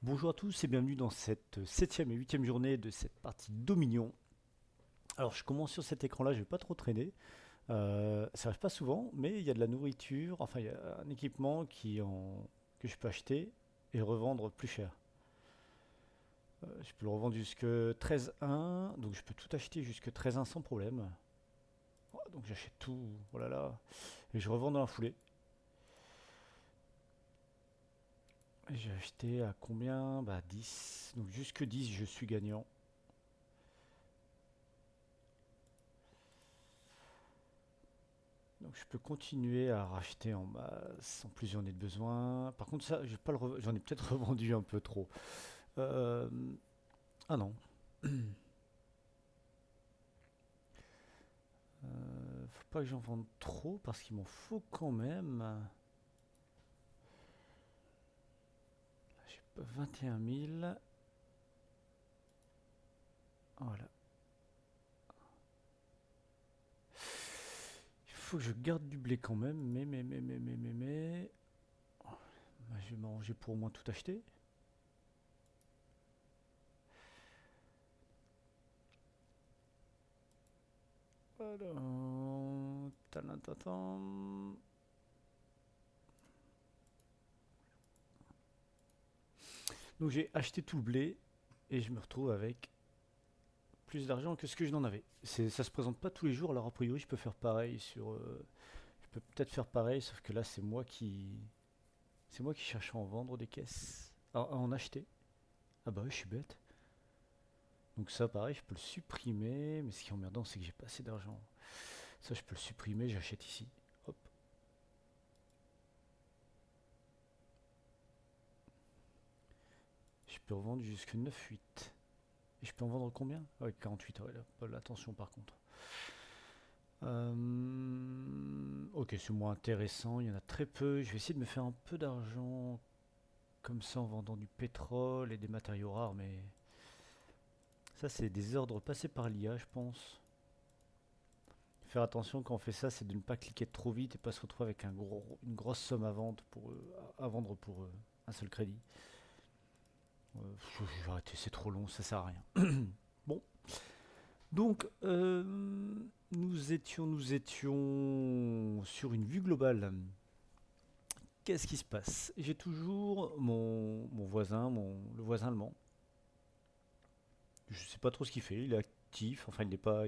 Bonjour à tous et bienvenue dans cette septième et huitième journée de cette partie Dominion. Alors je commence sur cet écran-là, je vais pas trop traîner. Ça arrive pas souvent, mais il y a de la nourriture, enfin il y a un équipement que je peux acheter et revendre plus cher. Je peux le revendre jusque 13,1, donc je peux tout acheter jusque 13,1 sans problème. Oh, donc j'achète tout, oh là là, et je revends dans la foulée. J'ai acheté à combien? Bah 10, donc jusque 10 je suis gagnant. Donc je peux continuer à racheter en masse, en plus j'en ai de besoin. Par contre ça, je vais pas j'en ai peut-être revendu un peu trop. Euh, Ah non. Faut pas que j'en vende trop parce qu'il m'en faut quand même. J'ai pas 21 000. Voilà. Il faut que je garde du blé quand même, mais. Bah, je vais m'arranger pour au moins tout acheter. Alors. Talantatam. Donc j'ai acheté tout le blé et je me retrouve avec plus d'argent que ce que je n'en avais. Ça se présente pas tous les jours, alors a priori je peux faire pareil je peux peut-être faire pareil, sauf que là c'est moi qui cherche à en vendre des caisses, à en acheter. Ah bah oui, je suis bête. Donc ça pareil, je peux le supprimer, mais ce qui est emmerdant c'est que j'ai pas assez d'argent. Ça je peux le supprimer, j'achète ici. Hop, je peux revendre jusque 9,8. Et je peux en vendre combien? Ouais, 48, ouais, là, pas l'attention par contre. Ok, c'est moins intéressant, il y en a très peu. Je vais essayer de me faire un peu d'argent comme ça en vendant du pétrole et des matériaux rares, mais ça c'est des ordres passés par l'IA, je pense. Faire attention quand on fait ça, c'est de ne pas cliquer trop vite et pas se retrouver avec une grosse somme à vendre pour un seul crédit. Je vais arrêter, c'est trop long, ça sert à rien. Bon, donc nous étions sur une vue globale. Qu'est-ce qui se passe? J'ai toujours mon voisin, le voisin allemand. Je sais pas trop ce qu'il fait. Il est actif, enfin il n'est pas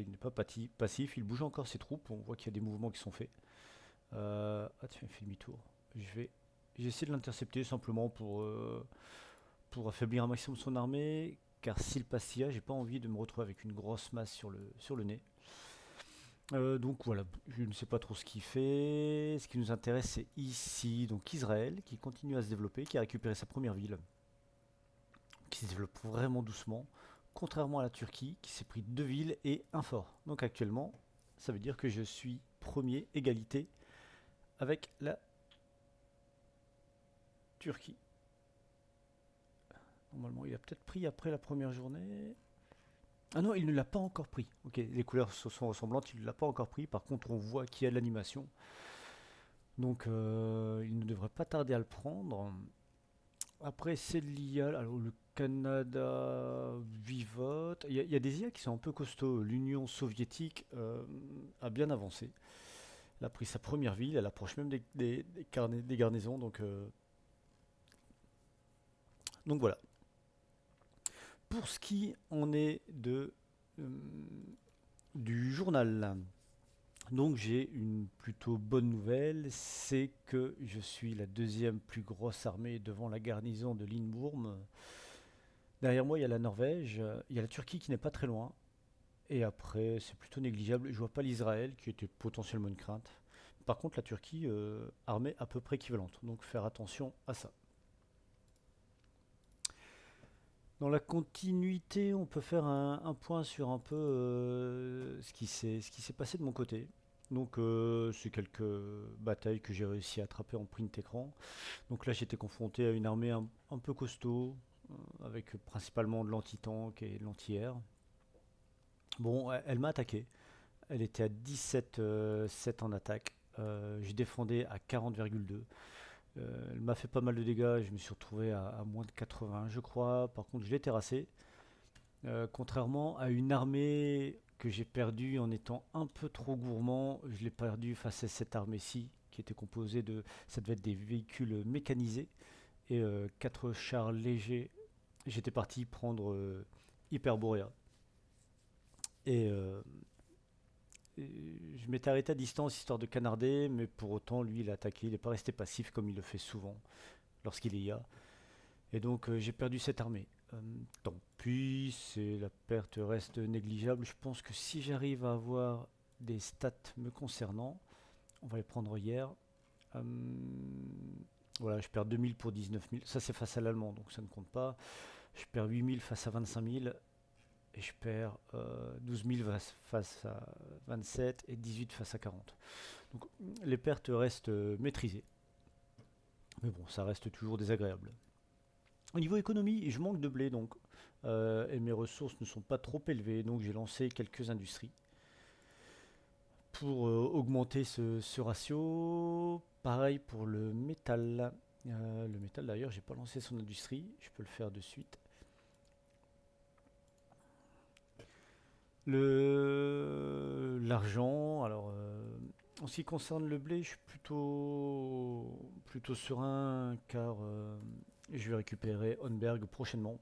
passif. Il bouge encore ses troupes. On voit qu'il y a des mouvements qui sont faits. Ah tiens, il fait demi-tour. Je vais, j'ai essayé de l'intercepter simplement pour affaiblir un maximum son armée. Car s'il passe IA, j'ai pas envie de me retrouver avec une grosse masse sur le nez. Donc voilà, je ne sais pas trop ce qu'il fait. Ce qui nous intéresse, c'est ici, donc Israël, qui continue à se développer, qui a récupéré sa première ville, qui se développe vraiment doucement, contrairement à la Turquie, qui s'est pris deux villes et un fort. Donc actuellement, ça veut dire que je suis premier, égalité avec la Turquie. Normalement, il a peut-être pris après la première journée. Ah non, il ne l'a pas encore pris. Ok, les couleurs sont ressemblantes, il ne l'a pas encore pris. Par contre, on voit qu'il y a de l'animation. Donc, il ne devrait pas tarder à le prendre. Après, c'est de l'IA. Alors, le Canada vivote. Il y a des IA qui sont un peu costauds. L'Union soviétique a bien avancé. Elle a pris sa première ville. Elle approche même des garnisons. Donc voilà. Pour ce qui en est euh, du journal, donc j'ai une plutôt bonne nouvelle, c'est que je suis la deuxième plus grosse armée devant la garnison de Lindbourg. Derrière moi, il y a la Norvège, il y a la Turquie qui n'est pas très loin, et après, c'est plutôt négligeable. Je vois pas l'Israël qui était potentiellement une crainte. Par contre, la Turquie, armée à peu près équivalente, donc faire attention à ça. Dans la continuité, on peut faire un point sur un peu ce qui s'est passé de mon côté. Donc, c'est quelques batailles que j'ai réussi à attraper en print écran. Donc là, j'étais confronté à une armée un peu costaud, avec principalement de l'anti-tank et de l'anti-air. Bon, elle m'a attaqué. Elle était à 17 7 en attaque. Je défendais à 40,2. Elle m'a fait pas mal de dégâts, je me suis retrouvé à moins de 80 je crois. Par contre, je l'ai terrassé. Contrairement à une armée que j'ai perdue en étant un peu trop gourmand, je l'ai perdue face à cette armée-ci, qui était composée de... Ça devait être des véhicules mécanisés et 4 chars légers. J'étais parti prendre Hyperborea. Et je m'étais arrêté à distance histoire de canarder, mais pour autant, lui, il a attaqué. Il n'est pas resté passif comme il le fait souvent lorsqu'il est IA. Et donc, j'ai perdu cette armée. Euh, Tant pis, la perte reste négligeable. Je pense que si j'arrive à avoir des stats me concernant, on va les prendre hier. Euh, voilà, je perds 2000 pour 19 000. Ça, c'est face à l'allemand, donc ça ne compte pas. Je perds 8000 face à 25 000. Et je perds 12 000 face à 27 et 18 face à 40. Donc les pertes restent maîtrisées. Mais bon, ça reste toujours désagréable. Au niveau économie, je manque de blé donc. Et mes ressources ne sont pas trop élevées. Donc j'ai lancé quelques industries pour augmenter ce ratio. Pareil pour le métal. Le métal d'ailleurs, j'ai pas lancé son industrie. Je peux le faire de suite. L'argent, alors en ce qui concerne le blé, je suis plutôt serein car je vais récupérer Honberg prochainement.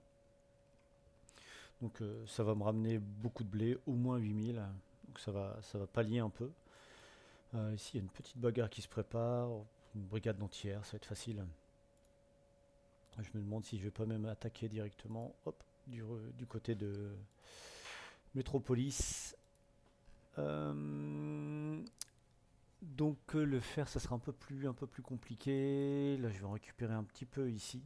Donc ça va me ramener beaucoup de blé, au moins 8000. Donc ça va pallier un peu. Ici, il y a une petite bagarre qui se prépare, une brigade entière, ça va être facile. Je me demande si je vais pas même attaquer directement, hop, du côté de Métropolis. Euh, donc le fer, ça sera un peu plus compliqué. Là, je vais en récupérer un petit peu ici,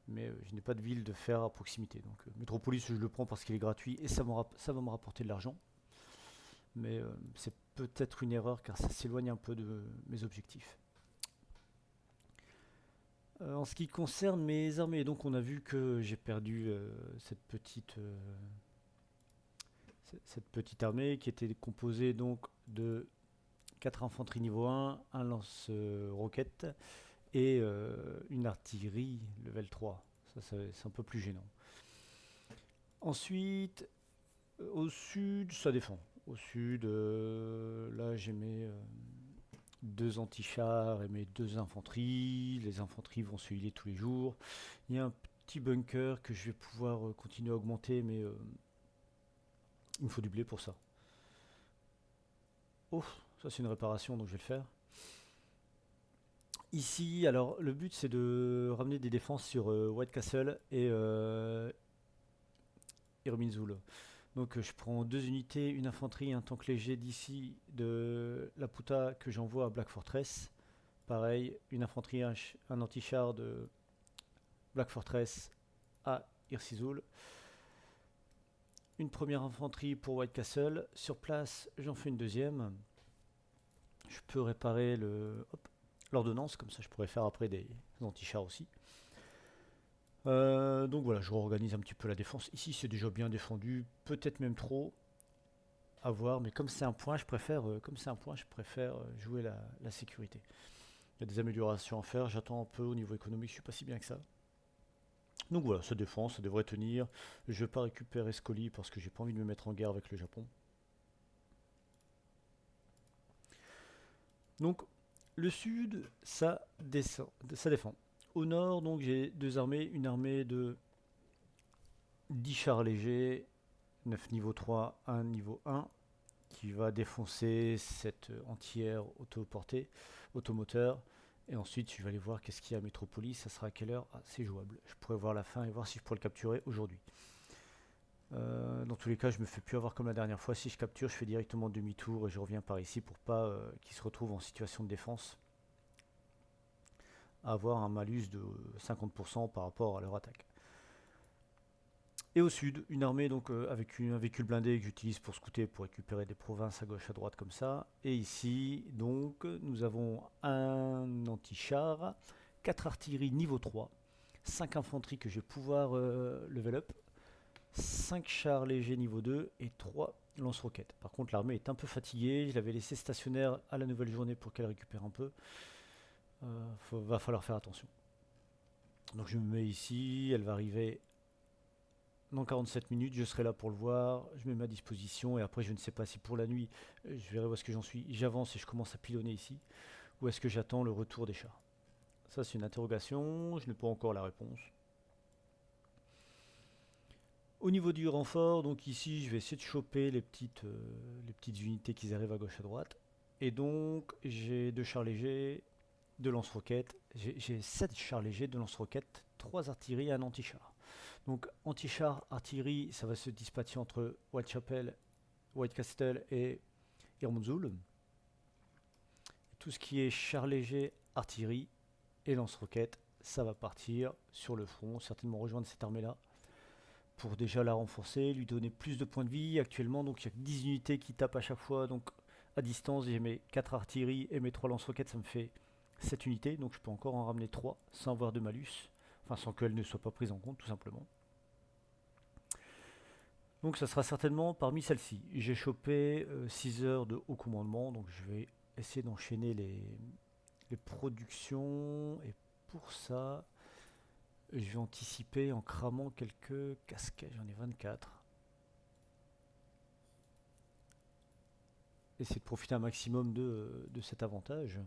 mais je n'ai pas de ville de fer à proximité. Donc Metropolis, je le prends parce qu'il est gratuit et ça va me rapporter de l'argent. Mais c'est peut-être une erreur car ça s'éloigne un peu de mes objectifs. En ce qui concerne mes armées, donc on a vu que j'ai perdu cette petite armée qui était composée donc de 4 infanteries niveau 1 lance-roquette et une artillerie level 3. Ça, c'est un peu plus gênant. Ensuite, au sud, ça défend. Au sud, là j'ai mes 2 antichars et mes 2 infanteries. Les infanteries vont se healer tous les jours. Il y a un petit bunker que je vais pouvoir continuer à augmenter, mais il me faut du blé pour ça. Oh, ça c'est une réparation, donc je vais le faire. Ici, alors le but c'est de ramener des défenses sur White Castle et Irminsul. Donc je prends 2 unités, une infanterie et un tank léger d'ici de la Puta que j'envoie à Black Fortress. Pareil, une infanterie, un anti-char de Black Fortress à Ircisul. Une première infanterie pour White Castle. Sur place, j'en fais une deuxième. Je peux réparer l'ordonnance, comme ça je pourrais faire après des anti-chars aussi. Donc voilà, je réorganise un petit peu la défense. Ici, c'est déjà bien défendu, peut-être même trop, à voir. Mais comme c'est un point, je préfère jouer la sécurité. Il y a des améliorations à faire. J'attends un peu au niveau économique, je suis pas si bien que ça. Donc voilà, ça défend, ça devrait tenir. Je vais pas récupérer ce colis parce que j'ai pas envie de me mettre en guerre avec le Japon. Donc le sud, ça défend. Au nord, donc j'ai 2 armées, une armée de 10 chars légers, 9 niveau 3, 1 niveau 1, qui va défoncer cette entière autoportée, automoteur. Et ensuite, je vais aller voir qu'est-ce qu'il y a à Métropolis. Ça sera à quelle heure? Ah, c'est jouable. Je pourrais voir la fin et voir si je pourrais le capturer aujourd'hui. Dans tous les cas, je me fais plus avoir comme la dernière fois. Si je capture, je fais directement demi-tour et je reviens par ici pour pas qu'ils se retrouvent en situation de défense. Avoir un malus de 50% par rapport à leur attaque. Et au sud, une armée donc avec un véhicule blindé que j'utilise pour scouter, pour récupérer des provinces à gauche à droite comme ça. Et ici, donc, nous avons un anti-char, 4 artilleries niveau 3, 5 infanteries que je vais pouvoir level up, 5 chars légers niveau 2 et 3 lance-roquettes. Par contre, l'armée est un peu fatiguée. Je l'avais laissée stationnaire à la nouvelle journée pour qu'elle récupère un peu. Va falloir faire attention. Donc je me mets ici, elle va arriver dans 47 minutes, je serai là pour le voir, je mets ma disposition et après je ne sais pas si pour la nuit, je verrai où est-ce que j'en suis. J'avance et je commence à pilonner ici, ou est-ce que j'attends le retour des chats? Ça c'est une interrogation, je n'ai pas encore la réponse. Au niveau du renfort, donc ici je vais essayer de choper les petites unités qui arrivent à gauche à droite. Et donc j'ai 2 chars légers, 2 lance-roquettes, j'ai 7 chars légers, 2 lance-roquettes, 3 artilleries et un anti-char. Donc anti-char, artillerie, ça va se dispatcher entre Whitechapel, Whitecastle et Irmonzoul. Tout ce qui est char léger, artillerie et lance-roquettes, ça va partir sur le front, certainement rejoindre cette armée-là pour déjà la renforcer, lui donner plus de points de vie. Actuellement, donc il y a 10 unités qui tapent à chaque fois, donc à distance, j'ai mes 4 artilleries et mes 3 lance-roquettes, ça me fait 7 unités, donc je peux encore en ramener 3 sans avoir de malus, enfin sans qu'elles ne soient pas prises en compte tout simplement. Donc ça sera certainement parmi celles-ci. J'ai chopé 6 heures de haut commandement, donc je vais essayer d'enchaîner les productions, et pour ça, je vais anticiper en cramant quelques casquettes, j'en ai 24. Essayer de profiter un maximum de cet avantage.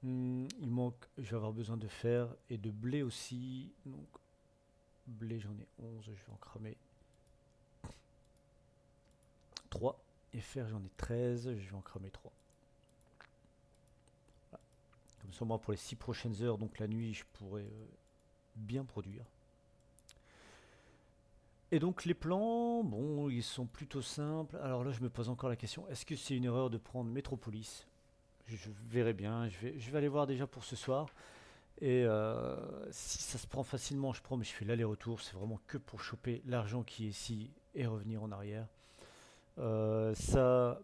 Il manque, je vais avoir besoin de fer et de blé aussi. Donc, blé, j'en ai 11, je vais en cramer 3. Et fer, j'en ai 13, je vais en cramer 3. Voilà. Comme ça, moi, pour les 6 prochaines heures, donc la nuit, je pourrais bien produire. Et donc les plans, bon, ils sont plutôt simples. Alors là, je me pose encore la question, est-ce que c'est une erreur de prendre Métropolis? Je verrai bien, je vais aller voir déjà pour ce soir. Et si ça se prend facilement, je prends, mais je fais l'aller-retour. C'est vraiment que pour choper l'argent qui est ici et revenir en arrière. Ça,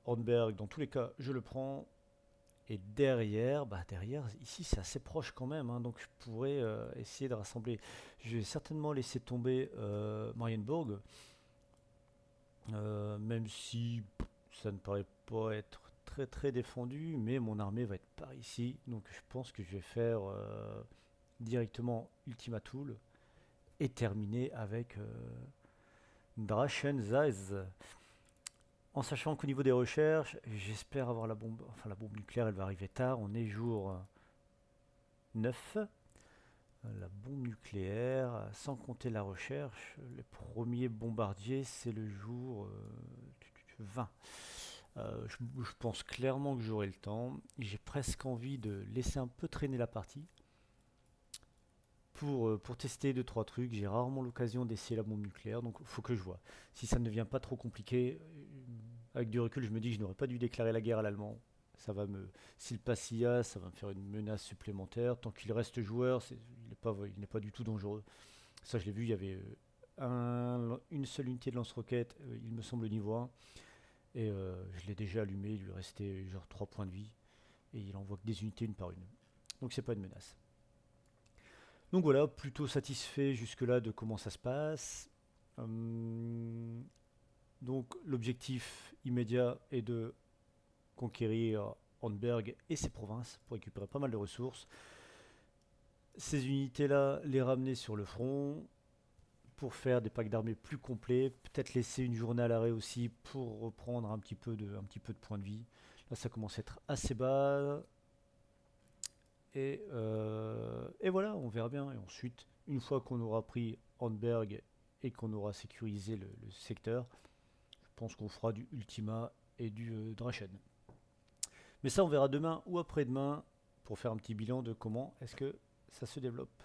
Hornberg, dans tous les cas, je le prends. Et derrière, ici c'est assez proche quand même, hein, donc je pourrais essayer de rassembler. Je vais certainement laisser tomber Marienburg, même si ça ne paraît pas être très très défendu, mais mon armée va être par ici, donc je pense que je vais faire directement Ultima Thule et terminer avec Drachenseis. En sachant qu'au niveau des recherches, j'espère avoir la bombe, enfin la bombe nucléaire elle va arriver tard, on est jour 9. La bombe nucléaire, sans compter la recherche, les premiers bombardiers c'est le jour 20. Je pense clairement que j'aurai le temps. J'ai presque envie de laisser un peu traîner la partie pour tester 2-3 trucs. J'ai rarement l'occasion d'essayer la bombe nucléaire, donc il faut que je vois. Si ça ne devient pas trop compliqué, avec du recul, je me dis que je n'aurais pas dû déclarer la guerre à l'Allemand. Ça va me, S'il passe IA, ça va me faire une menace supplémentaire. Tant qu'il reste joueur, il n'est pas du tout dangereux. Ça, je l'ai vu, il y avait une seule unité de lance-roquette, il me semble niveau 1. Et je l'ai déjà allumé, il lui restait genre 3 points de vie. Et il envoie que des unités une par une. Donc c'est pas une menace. Donc voilà, plutôt satisfait jusque-là de comment ça se passe. Donc l'objectif immédiat est de conquérir Hornberg et ses provinces pour récupérer pas mal de ressources. Ces unités-là, les ramener sur le front pour faire des packs d'armées plus complets, peut-être laisser une journée à l'arrêt aussi pour reprendre un petit peu de points de vie. Là, ça commence à être assez bas. Et voilà, on verra bien. Et ensuite, une fois qu'on aura pris Hornberg et qu'on aura sécurisé le secteur, je pense qu'on fera du Ultima et du Drachen. Mais ça, on verra demain ou après-demain pour faire un petit bilan de comment est-ce que ça se développe.